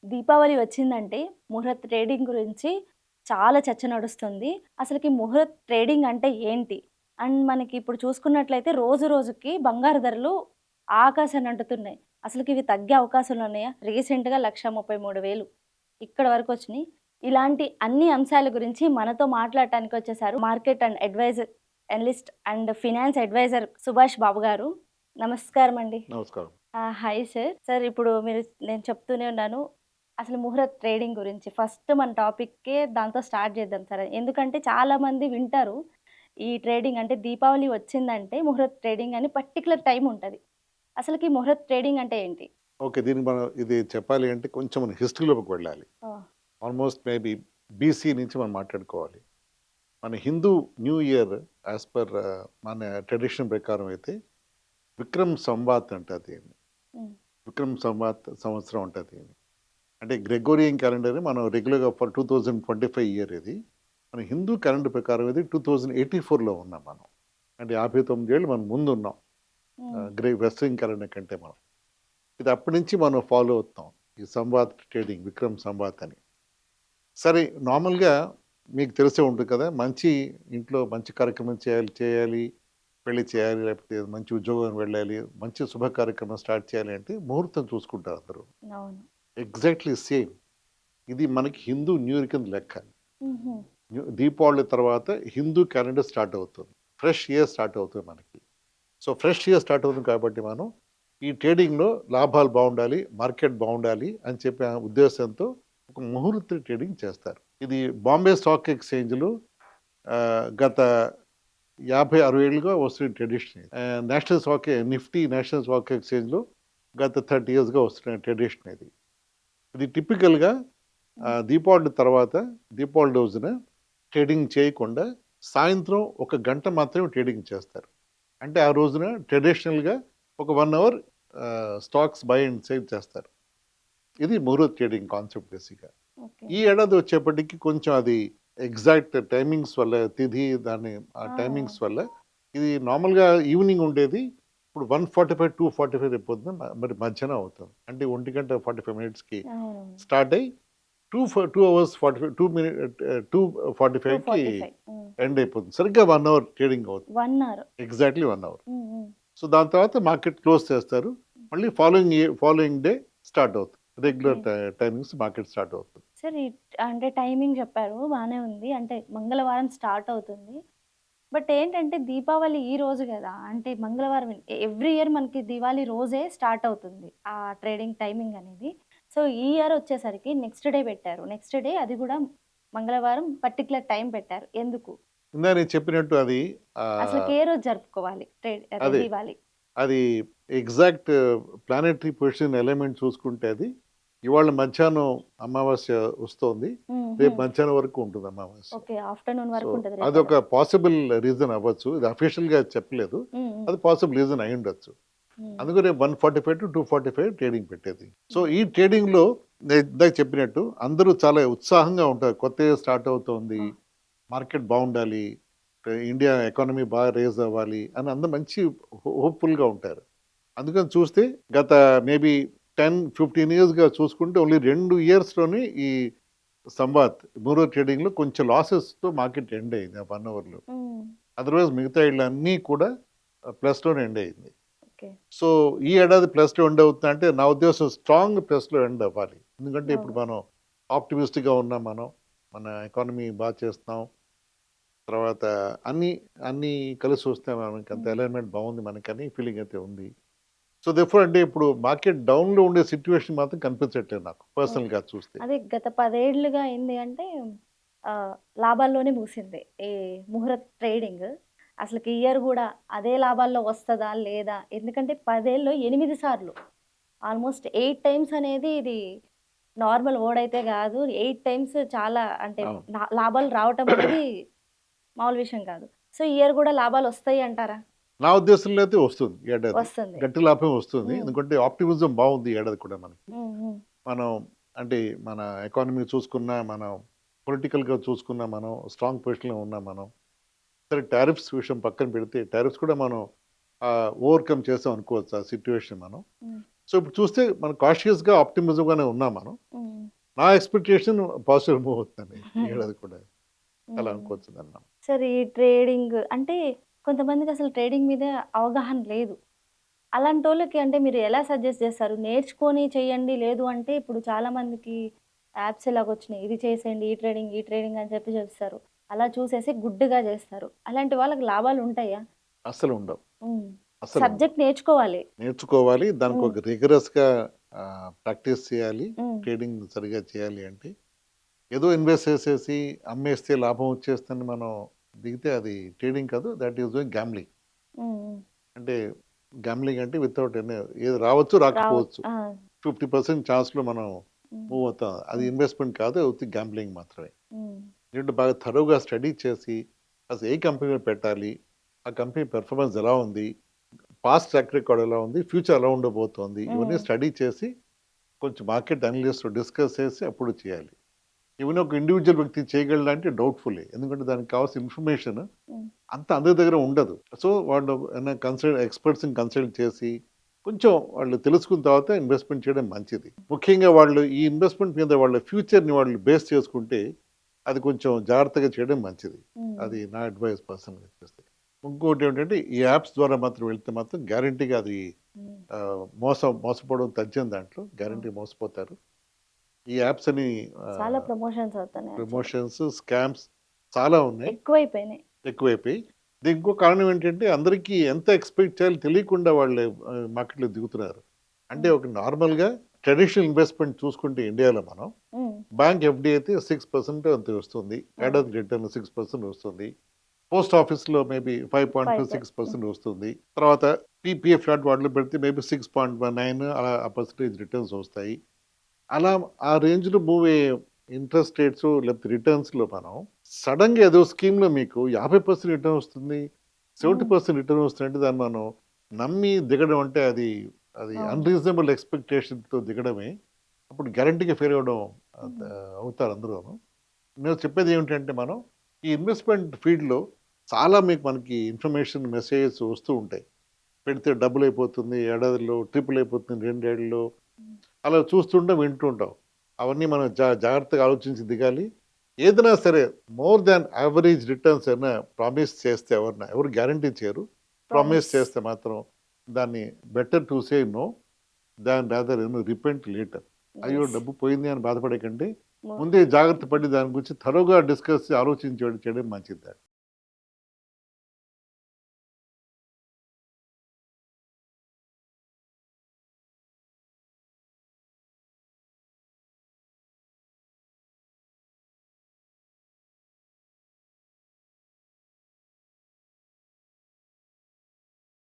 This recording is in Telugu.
దీపావళి వచ్చిందంటే ముహూర్త్ ట్రేడింగ్ గురించి చాలా చర్చ నడుస్తుంది. అసలకి ముహూర్త్ ట్రేడింగ్ అంటే ఏంటి? అండ్ మనకి ఇప్పుడు చూసుకున్నట్లయితే రోజు రోజుకి బంగారు ధరలు ఆకాశాన్ని అంటుతున్నాయి. అసలకి ఇవి తగ్గే అవకాశాలున్నాయా? రీసెంట్‌గా 1,33,000 ఇక్కడి వరకొచ్చినియి. ఇలాంటి అన్ని అంశాల గురించి మనతో మాట్లాడటానికి వచ్చేసారు market and analyst and finance advisor Subhash Babu garu. నమస్కారం అండి. నమస్కారం. Hi sir. సార్ ఇప్పుడు నేను చెప్తూనే ఉన్నాను. అసలు ముహూర్త్ ట్రేడింగ్ గురించి ఫస్ట్ మన టాపిక్కే దాంతో స్టార్ట్ చేద్దాం సార్. ఎందుకంటే చాలామంది వింటారు. ఈ ట్రేడింగ్ అంటే దీపావళి వచ్చిందంటే ముహూర్త్ ట్రేడింగ్ అని పర్టిక్యులర్ టైమ్ ఉంటది. అసలకి ముహూర్త్ ట్రేడింగ్ అంటే ఏంటి? ఓకే. దీనికి మనం ఇది చెప్పాలి అంటే కొంచెం మనం హిస్టరీలోకి వెళ్ళాలి. ఓహ్! ఆల్మోస్ట్ మేబీ బీసీ నుంచి మనం మాట్లాడుకోవాలి. మన Hindu new year as per మన ట్రెడిషన్ ప్రకారం అయితే విక్రమ్ సంవాత్ అంటారు దీన్ని. హ్మ్. విక్రమ్ సంవాత్ సంవత్సరం అంటారు దీన్ని. అంటే గ్రెగోరియన్ క్యాలెండర్ మనం రెగ్యులర్‌గా ఫర్ 2025 ఇయర్ ఇది. మన హిందూ క్యాలెండర్ ప్రకారం ఇది 2084లో ఉన్నాం మనం. అంటే 59 ఏళ్ళు మనం ముందున్నాం. హ్మ్. వెస్టర్న్ క్యాలెండర్ కంటే మనం. ఇది అప్పటి నుంచి మనం ఫాలో అవుతున్నాం. ఈ సంవాత్ ట్రేడింగ్, విక్రమ్ సంవాత్ అని. సరే నార్మల్‌గా మీకు తెలిసే ఉంటుంది కదా! మంచి ఇంట్లో మంచి కార్యక్రమం చేయాలి, పెళ్లి చేయాలి, లేకపోతే మంచి ఉద్యోగానికి వెళ్ళాలి, మంచి శుభ కార్యక్రమం స్టార్ట్ చేయాలి అంటే ముహూర్తం చూసుకుంటారు అందరూ. అవును. Exactly same. ఇది మనకి హిందూ న్యూ ఇయర్ కింద లెక్క. హుహు. దీపావళి తర్వాత హిందూ క్యాలెండర్ స్టార్ట్ అవుతుంది. ఫ్రెష్ ఇయర్ స్టార్ట్ అవుతుంది మనకి. సో, ఫ్రెష్ ఇయర్ స్టార్ట్ అవుతుంది కాబట్టి మనం ఈ ట్రేడింగ్‌లో లాభాలు బావుండాలి, మార్కెట్ బావుండాలి అని చెప్పి ఉద్దేశంతో ఒక ముహూర్త ట్రేడింగ్ చేస్తారు. ఇది బాంబే స్టాక్ ఎక్స్‌చేంజ్‌లో గత 50, 60 ఏళ్లుగా వస్తున్న ట్రెడిషన్ ఇది. నేషనల్ స్టాక్ ఎక్స్‌చేంజ్‌లో గత 30 ఇయర్స్‌గా వస్తున్న ట్రెడిషన్ ఇది. ఇది టిపికల్‌గా హ్మ్. దీపావళి తర్వాత, దీపావళి రోజున ట్రేడింగ్ చేయకుండా సాయంత్రం ఒక గంట మాత్రమే ట్రేడింగ్ చేస్తారు. అంటే ఆ రోజున ట్రెడిషనల్‌గా ఒక 1 hour stocks buy and sale చేస్తారు. ఇది ముహూర్త్ ట్రేడింగ్ కాన్సెప్ట్ బేసిక్‌గా. ఓకే. ఈ ఏడాది వచ్చేప్పటికి కొంచెం అది ఎగ్జాక్ట్ టైమింగ్స్ వల్ల తిథి దాని ఆ ఆ! టైమింగ్స్ వల్ల ఇది నార్మల్‌గా ఈవినింగ్ ఉండేది. ఇప్పుడు 1:45, 2:45 రేపు పొద్దున మరి మధ్యాహ్నం అవుతుంది. అంటే 1:45 మినిట్స్‌కి అవునవును. స్టార్ట్ అయ్యి 2 అవర్స్ 45 2:45కి 2:45. హ్మ్. ఎండ్ అయిపోతుంది. సరిగ్గా 1 అవర్ ట్రేడింగ్ అవుతుంది. 1 అవర్. Exactly 1 hour. హ్మ్. హ్మ్. సో, దాని తర్వాత మార్కెట్ క్లోజ్ చేస్తారు. మళ్ళీ ఫాలోయింగ్ డే స్టార్ట్ అవుతుంది. Okay. Regular timings market start అవుతుంది. సార్ అంటే టైమింగ్ చెప్పారు బానే ఉంది. అంటే మంగళవారం స్టార్ట్ అవుతుంది. బట్ ఏంటంటే దీపావళి ఈ రోజు గదా! అంటే మంగళవారం ఎవ్రీ ఇయర్ మనకి దివాళీ రోజే స్టార్ట్ అవుతుంది. ఆ ట్రేడింగ్ టైమింగ్ అనేది. సో, ఈ ఇయర్ వచ్చేసరికి నెక్స్ట్ డే పెట్టారు. నెక్స్ట్ డే అది గూడా మంగళవారం పర్టిక్యులర్ టైమ్ పెట్టారు. ఎందుకు? ఇందాక నేను చెప్పినట్టు అది అసలకి ఆహ్, ఏ రోజు జరుపుకోవాలి? అదే అదే. దివాళీ. అది ఎగ్జాక్ట్ ప్లానెటరీ పొజిషన్ ఎలిమెంట్ చూసుకుంటే అది ఇవాళ మధ్యాహ్నం అమావాస్య వస్తోంది. హుహు. రేపు మధ్యాహ్నం వరకు ఉంటుంది అమావాస్య. ఓకే. ఆఫ్టర్‌నూన్ సో, వరకు ఉంటది రేపటి. అదొక పాసిబుల్ రీజన్ అవ్వచ్చు. ఇది అఫీషియల్‌గా చెప్పలేదు. హ్మ్. హ్మ్. అది పాసిబుల్ రీజన్ అయ్యుండొచ్చు. హ్మ్. అందుకనే 145-245 ట్రేడింగ్ పెట్టేది. సో, హ్మ్. ఈ ట్రేడింగ్‌లో నేను ఇందాక చెప్పినట్టు అందరూ చాలా ఉత్సాహంగా ఉంటారు. కొత్త ఇయర్ స్టార్ట్ అవుతోంది. ఆ! మార్కెట్ బావుండాలి. ఇండియా ఎకానమీ బాగా రైజ్ అవ్వాలి అని అందరూ మంచి హోప్‌ఫుల్‌గా ఉంటారు. అందుకని చూస్తే గత మేబీ 10, 15 ఇయర్స్‌గా చూసుకుంటే ఓన్లీ 2 ఇయర్స్‌లోనే ఈ సంవాత్ మూరో ట్రేడింగ్‌లో కొంచెం లాసెస్‌తో మార్కెట్ ఎండ్ అయింది ఆ 1 అవర్‌లో. హ్మ్. అదర్‌వైజ్ మిగతా ఈళ్ళన్నీ కూడా ప్లస్‌లోనే ఎండ్ అయింది. ఓకే. సో, ఈ ఏడాది ప్లస్‌లో ఎండ్ అవుతుందంటే నా ఉద్దేశం స్ట్రాంగ్ ప్లస్‌లో ఎండ్ అవ్వాలి. ఎందుకంటే ఇప్పుడు అవును. మనం ఆప్టిమిస్టిక్‌గా ఉన్నాం మనం. మన ఎకానమీ చేస్తున్నాం. తర్వాత అన్నీ, అన్నీ కలిసొస్తే మనకంత హ్మ్. అలైన్‌మెంట్ బావుంది మనకని ఫీలింగ్ అయితే ఉంది. సో, దేర్‌ఫోర్ అంటే ఇప్పుడు మార్కెట్ డౌన్‌లో ఉండే సిట్యుయేషన్ మాత్రం కనిపించట్లేదు నాకు ఓకే. పర్సనల్‌గా చూస్తే. అదే గత 10 ఏళ్లుగా ఏంది అంటే లాభాల్లోనే ముగిసింది. ఈ ముహూర్త్ ట్రేడింగ్. అసలకి ఈ ఇయర్ గూడా అదే లాభాల్లో వస్తదా? లేదా? ఎందుకంటే 10 ఏళ్లలో 8 సార్లు ఆల్‌మోస్ట్ 8 టైమ్స్ అనేది ఇది నార్మల్ ఓడైతే గాదు. 8 టైమ్స్ చాలా అంటే అవును. లాభాలు రావటం అనేది మామూలు విషయం కాదు. సో, ఈ ఇయర్ గూడా లాభాలొస్తాయి అంటారా? నా ఉద్దేశంలో అయితే వస్తుంది ఈ ఏడాది. వస్తుంది. గట్టి లాభం వస్తుంది. హ్మ్. ఎందుకంటే ఆప్టిమిజం బావుంది ఈ ఏడాది కూడా మనకి. హ్మ్. హ్మ్. మనం అంటే మన ఎకానమీ చూసుకున్నా, మనం పొలిటికల్‌గా చూసుకున్నా మనం స్ట్రాంగ్ పొజిషన్‌లో ఉన్నాం మనం. సరే టారిఫ్స్ విషయం పక్కన పెడితే టారిఫ్స్ కూడా మనం ఓవర్‌కమ్ చేసాం అనుకోవచ్చు ఆ సిట్యుయేషన్ మనం. హ్మ్. సో, ఇప్పుడు చూస్తే మనం కాషియస్‌గా, ఆప్టిమిజంగానే ఉన్నాం మనం. హ్మ్. నా ఎక్స్పెక్టేషన్ పాజిటివ్ మూవ్ అవుతుందండి ఈ ఏడాది కూడా అలా హ్మ్. అనుకోవచ్చు దాన్ని మనం. సరే ఈ ట్రేడింగ్ అంటే కొంతమందికి అసలు ట్రేడింగ్ మీద అవగాహన లేదు. అలాంటోళ్ళకి అంటే మీరు ఎలా సజెస్ట్ చేస్తారు? నేర్చుకొని చేయండి. లేదు అంటే ఇప్పుడు చాలా మందికి యాప్స్ ఎలాగొచ్చినాయి. ఇది చేసేయండి. ఈ ట్రేడింగ్ అని చెప్పి చెప్తారు. అలా చూసేసి గుడ్డిగా చేస్తారు. అలాంటి వాళ్ళకి లాభాలుంటాయా? అస్సలు ఉండవు. హ్మ్. అస్సలు ఉండవు. సబ్జెక్ట్ నేర్చుకోవాలి. నేర్చుకోవాలి. దానికి హ్మ్. ఒక రిగరస్‌గా ప్రాక్టీస్ చేయాలి. హ్మ్. ట్రేడింగ్ సరిగ్గా చేయాలి అంటే, ఏదో ఇన్వెస్ట్ చేసేసి అమ్మేస్తే లాభం వచ్చేస్తుందని మనం దిగితే అది ట్రేడింగ్ కాదు. That is doing gambling. హ్మ్. హ్మ్. అంటే గ్యామ్లింగ్ అంటే వితౌట్ ఎనీ ఏది రావచ్చు, రావచ్చు. రాకపోవచ్చు. ఆ! 50% ఛాన్స్‌లో మనం హ్మ్. మూవ్ అవుతాం. అది హ్మ్. ఇన్వెస్ట్‌మెంట్ కాదు. ఉత్తి గ్యాంబ్లింగ్ మాత్రమే. హ్మ్. ఎందుకంటే బాగా థరోగా స్టడీ చేసి అసలు ఏ కంపెనీలో పెట్టాలి? ఆ కంపెనీ పెర్ఫార్మన్స్ ఎలా ఉంది? పాస్ట్ ట్రాక్ రికార్డ్ ఎలా ఉంది? ఫ్యూచర్ ఎలా ఉండబోతోంది? ఇవన్నీ హ్మ్. స్టడీ చేసి కొంచెం మార్కెట్ అనలిస్ట్‌తో డిస్కస్ చేసి అప్పుడు చేయాలి. ఈవెన్ ఒక ఇండివిడ్యువల్ వ్యక్తి చేయగలడా అంటే డౌట్‌ఫుల్లే. ఎందుకంటే దానికి కావాల్సిన ఇన్ఫర్మేషన్ హ్మ్. అంతా అందరి దగ్గర ఉండదు. సో, వాళ్ళు ఎక్స్‌పర్ట్స్‌ని కన్సల్ట్ చేసి కొంచెం వాళ్ళు తెలుసుకున్న తర్వాత ఇన్వెస్ట్‌మెంట్ చేయడం మంచిది. ముఖ్యంగా వాళ్ళు ఈ ఇన్వెస్ట్‌మెంట్ మీద వాళ్ళ ఫ్యూచర్‌ని వాళ్ళు బేస్ చేసుకుంటే అది కొంచెం జాగ్రత్తగా చేయడం మంచిది. హ్మ్. అది నా అడ్వైస్ పర్సనల్‌గా చేస్తే. ఇంకోటేంటంటే ఈ యాప్స్ ద్వారా మాత్రం వెళ్తే మాత్రం గ్యారంటీగా అది హ్మ్. మోసపోవడం తథ్యం దాంట్లో. గ్యారంటీ అవును. మోసపోతారు. ఈ యాప్స్ అని చాలా ఆహ్, ప్రమోషన్స్ అవుతున్నాయి యాక్చువల్లీ. ప్రమోషన్స్, స్కామ్స్ చాలా ఉన్నాయి. ఎక్కువైపోయినాయి. ఎక్కువైపోయి. దీనికి ఇంకో కారణం ఏంటంటే అందరికీ ఎంత ఎక్స్‌పెక్ట్ చేయాలో తెలియకుండా వాళ్ళు మార్కెట్‌లో దిగుతున్నారు. అంటే హ్మ్. ఒక నార్మల్‌గా ట్రెడిషనల్ ఇన్వెస్ట్‌మెంట్ చూసుకుంటే ఇండియాలో మనం హ్మ్. బ్యాంక్ ఎఫ్‌డి అయితే 6% ఎంతో వస్తుంది. అవును. ఏడాది రిటర్న్ 6% వస్తుంది. పోస్ట్ ఆఫీస్‌లో మేబీ 5.5, 5 హ్మ్. 6% వస్తుంది. తర్వాత పీపీఎఫ్ లాంటి వాటిలో పెడితే మేబీ 6.19 అలా ఆ పర్సెంటేజ్ రిటర్న్స్ వస్తాయి. అలా ఆ రేంజ్‌లో మూవ్ అయ్యే ఇంట్రెస్ట్ రేట్స్ లేకపోతే రిటర్న్స్‌లో మనం సడెన్‌గా ఏదో స్కీమ్‌లో మీకు 50% రిటర్న్ వస్తుంది. హ్మ్. 70% రిటర్న్ వస్తుందంటే దాన్ని మనం నమ్మి దిగడం అంటే అది అవును. అన్‌రీజనబుల్ ఎక్స్‌పెక్టేషన్‌తో దిగడమే. అప్పుడు గ్యారంటీగా ఫెయిల్ అవ్వడం హ్మ్. అవుతారు అందరూను. నేను చెప్పేది ఏమిటంటే మనం ఈ ఇన్వెస్ట్‌మెంట్ ఫీల్డ్‌లో చాలా మనకి ఇన్ఫర్మేషన్, మెసేజెస్ వస్తూ ఉంటాయి. పెడితే డబుల్ అయిపోతుంది. ఏడాదిలో ట్రిపుల్ అయిపోతుంది 2 ఏళ్లలో. హ్మ్. అలా చూస్తుంటాం, వింటుంటాం. అవన్నీ మనం జాగ్రత్తగా ఆలోచించి దిగాలి. ఏదైనా సరే మోర్ థాన్ యావరేజ్ రిటర్న్స్ అయినా ప్రామిస్ చేస్తే ఎవరు గ్యారంటీ చేయరు. Promise promise. చేస్తే మాత్రం దాన్ని better to say no than rather repent later. అయ్యో! యెస్. డబ్బు పోయింది అని బాధపడే కంటే ము ముందే జాగ్రత్త పడి దాని గురించి థరోగా డిస్కస్ చేయడం మంచిది.